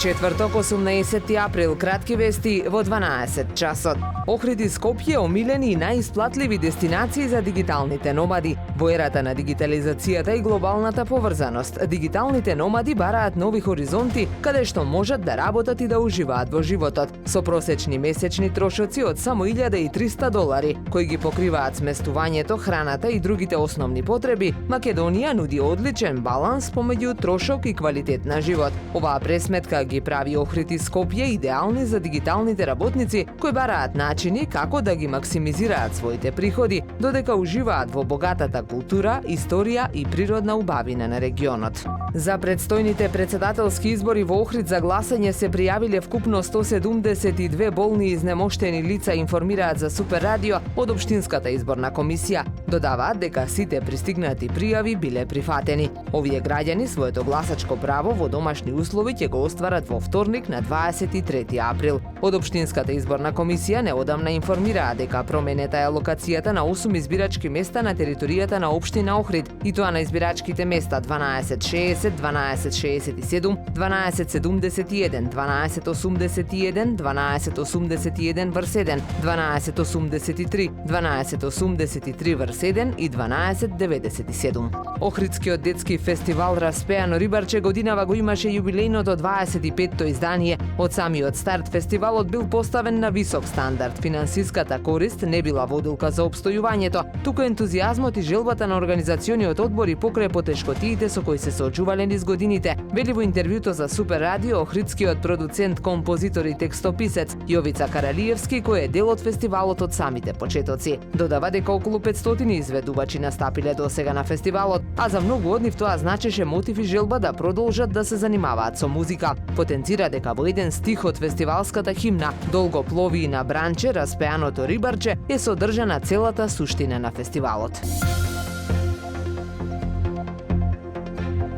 четврток, 18 април, кратки вести во 12 часот. Охрид и Скопје омилени и најисплатливи дестинации за дигиталните номади. Во ерата на дигитализацијата и глобалната поврзаност, дигиталните номади бараат нови хоризонти каде што можат да работат и да уживаат во животот. Со просечни месечни трошоци од само $1,300, кои ги покриваат сместувањето, храната и другите основни потреби, Македонија нуди одличен баланс помеѓу трошок и квалитет на живот. Оваа пресметка ги прави Охрид и Скопје идеални за дигиталните работници кои бараат начини како да ги максимизираат своите приходи, додека уживаат во богатата култура, историја и природна убавина на регионот. За предстојните председателски избори во Охрид за гласање се пријавиле вкупно 172 болни и изнемоштени лица, информираат за Супер радио од Општинската изборна комисија. Додаваат дека сите пристигнати пријави биле прифатени. Овие граѓани своето гласачко право во домашни услови ќе го остварат во вторник на 23 април. Од Општинската изборна комисија неодамна информираа дека променета е локацијата на 8 избирачки места на територијата на општина Охрид, и тоа на избирачките места 1260, 1267, 1271, 1281, 1281 врз 1, 1283, 1283 врз 1 и 1297. Охридскиот детски фестивал Распеано рибарче годинава го имаше јубилејното 25-то издание. Од самиот старт фестивалот бил поставен на висок стандард. Финансиската корист не била водилка за опстојувањето, туку ентузијазмот и желбата на организациониот одбор и покрај потешкотиите со кои се соочувале низ годините, вели во интервјуто за Супер радио охридскиот продуцент, композитор и текстописец Јовица Каралиевски, кој е дел од фестивалот од самите почетоци. Додава дека околу 500 изведувачи настапиле досега на фестивалот, а за многу од нив тоа значеше мотив и желба да продолжат да се занимаваат со музика. Потенцира дека во еден стих од фестивалската химна "Долго плови и на бранче, распеаното рибарче" е содржана целата суштина на фестивалот.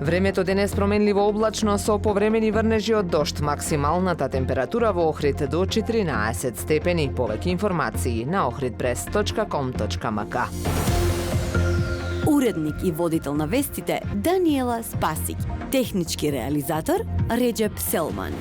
Времето денес променливо облачно со повремени врнежи од дожд. Максималната температура во Охрид до 14 степени. Повеќе информации на ohridpress.com.mk. Уредник и водител на вестите Даниела Спасик. Технички реализатор Реджеп Селман.